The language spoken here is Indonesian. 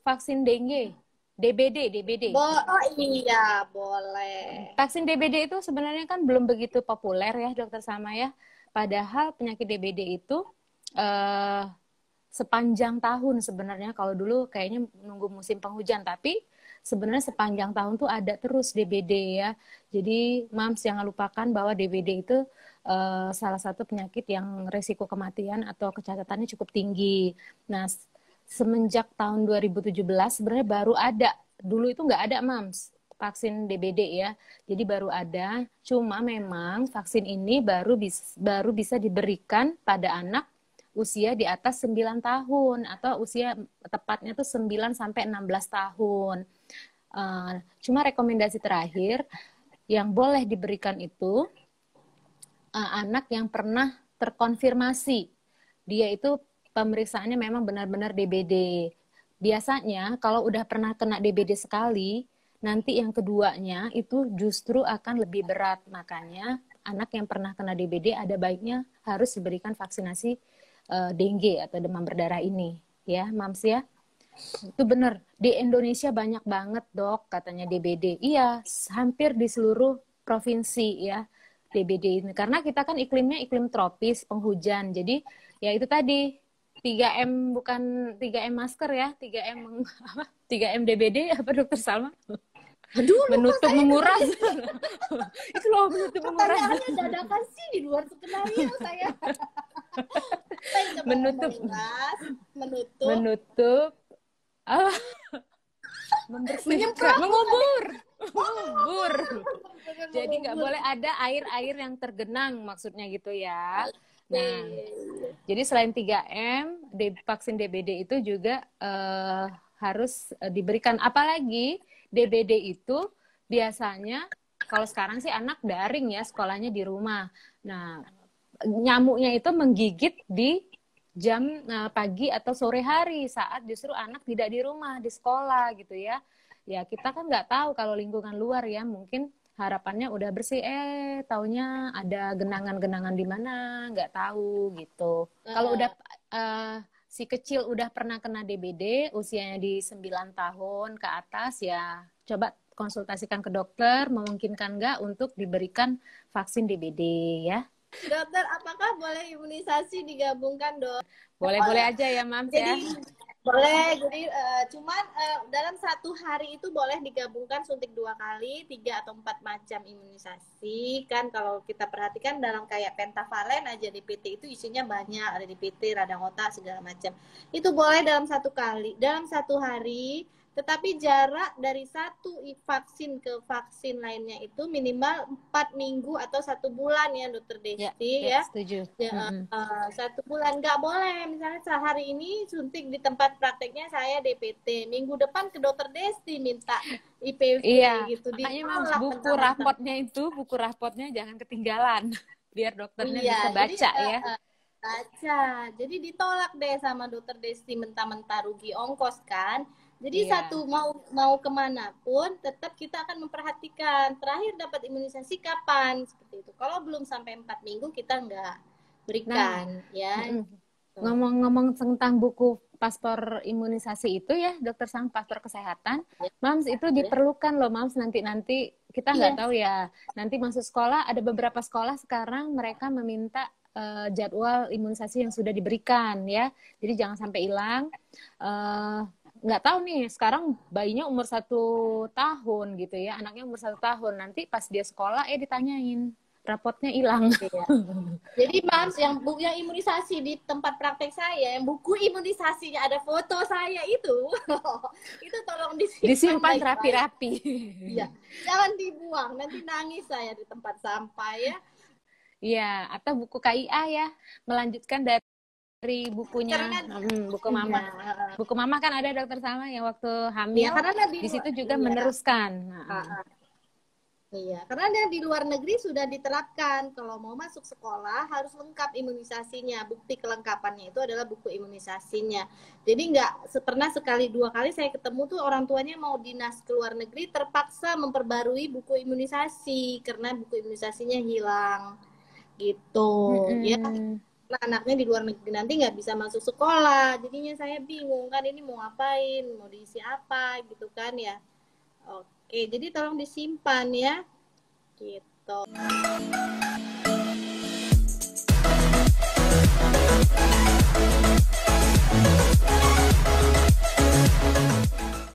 vaksin dengue, DBD. Oh iya, boleh. Vaksin DBD itu sebenarnya kan belum begitu populer ya, Dokter Salma ya. Padahal penyakit DBD itu eh, sepanjang tahun sebenarnya. Kalau dulu kayaknya nunggu musim penghujan, tapi sebenarnya sepanjang tahun tuh ada terus DBD ya. Jadi Mams jangan lupakan bahwa DBD itu salah satu penyakit yang resiko kematian atau kecatatannya cukup tinggi. Nah, semenjak tahun 2017 sebenarnya baru ada. Dulu itu nggak ada Mams vaksin DBD ya. Jadi baru ada, cuma memang vaksin ini baru bisa diberikan pada anak usia di atas 9 tahun atau usia tepatnya tuh 9 sampai 16 tahun. Cuma rekomendasi terakhir yang boleh diberikan itu anak yang pernah terkonfirmasi. Dia itu pemeriksaannya memang benar-benar DBD. Biasanya kalau udah pernah kena DBD sekali, nanti yang keduanya itu justru akan lebih berat. Makanya anak yang pernah kena DBD ada baiknya harus diberikan vaksinasi dengue atau demam berdarah ini. Ya, Mams ya. Itu benar. Di Indonesia banyak banget, Dok, katanya DBD. Iya, hampir di seluruh provinsi ya. DBD ini karena kita kan iklimnya iklim tropis, penghujan. Jadi ya itu tadi 3M bukan 3M masker ya, 3M apa? 3M DBD apa Dokter Salma? Aduh, lupa Menutup saya menguras. Itu loh menutup menguras. pertanyaannya dadakan sih di luar skenario saya. Saya coba Menutup mengulas, menutup, menutup ah, membersihkan, mengubur. Jadi nggak boleh ada air-air yang tergenang maksudnya gitu ya. Nah, jadi selain 3M, vaksin DBD itu juga harus diberikan. Apalagi DBD itu biasanya kalau sekarang sih anak daring ya, sekolahnya di rumah. Nah, nyamuknya itu menggigit di jam pagi atau sore hari saat justru anak tidak di rumah, di sekolah gitu ya. Ya kita kan nggak tahu kalau lingkungan luar ya, mungkin harapannya udah bersih, taunya ada genangan-genangan di mana, nggak tahu gitu. Kalau udah si kecil udah pernah kena DBD, usianya di 9 tahun ke atas ya, coba konsultasikan ke dokter, memungkinkan nggak untuk diberikan vaksin DBD ya. Dokter, apakah boleh imunisasi digabungkan, Dok? Boleh-boleh aja ya, Mams ya. Jadi boleh, jadi cuman dalam satu hari itu boleh digabungkan suntik 2 kali, 3 atau 4 macam imunisasi. Kan kalau kita perhatikan dalam kayak pentavalen aja DPT itu isinya banyak, ada DPT, radang otak, segala macam. Itu boleh dalam dalam satu hari. Tetapi jarak dari satu vaksin ke vaksin lainnya itu minimal 4 minggu atau 1 bulan ya, Dokter Desti ya. Setuju. Ya, 1 bulan nggak boleh. Misalnya sehari ini suntik di tempat prakteknya saya DPT, minggu depan ke Dokter Desti minta IPV gitu. Makanya Mams, buku rapotnya jangan ketinggalan biar dokternya bisa baca jadi, ya. Baca. Jadi ditolak deh sama Dokter Desti, mentah-mentah rugi ongkos kan. Jadi satu mau kemanapun tetap kita akan memperhatikan terakhir dapat imunisasi kapan seperti itu. Kalau belum sampai 4 minggu kita nggak berikan ya. Ngomong-ngomong tentang buku paspor imunisasi itu ya, Dokter Sang, paspor kesehatan, Mams itu diperlukan loh Mams, nanti kita nggak tahu ya. Nanti masuk sekolah, ada beberapa sekolah sekarang mereka meminta jadwal imunisasi yang sudah diberikan ya. Jadi jangan sampai hilang. Nggak tahu nih, sekarang bayinya umur 1 tahun gitu ya, anaknya umur 1 tahun, nanti pas dia sekolah ditanyain rapotnya hilang. Jadi Mams, yang imunisasi di tempat praktek saya, yang buku imunisasinya ada foto saya itu tolong disimpan rapi-rapi. Iya, jangan dibuang, nanti nangis saya di tempat sampah ya. Iya, atau buku KIA ya, melanjutkan dari bukunya buku mama. Buku mama kan ada Dokter Salma yang waktu hamil, karena di situ juga meneruskan. Iya, karena di luar negeri sudah diterapkan kalau mau masuk sekolah harus lengkap imunisasinya. Bukti kelengkapannya itu adalah buku imunisasinya. Jadi nggak pernah sekali 2 kali saya ketemu tuh orang tuanya mau dinas ke luar negeri terpaksa memperbarui buku imunisasi karena buku imunisasinya hilang gitu ya. Nah, anaknya di luar negeri nanti nggak bisa masuk sekolah, jadinya saya bingung kan ini mau ngapain, mau diisi apa gitu kan ya. Oke, jadi tolong disimpan ya, gitu.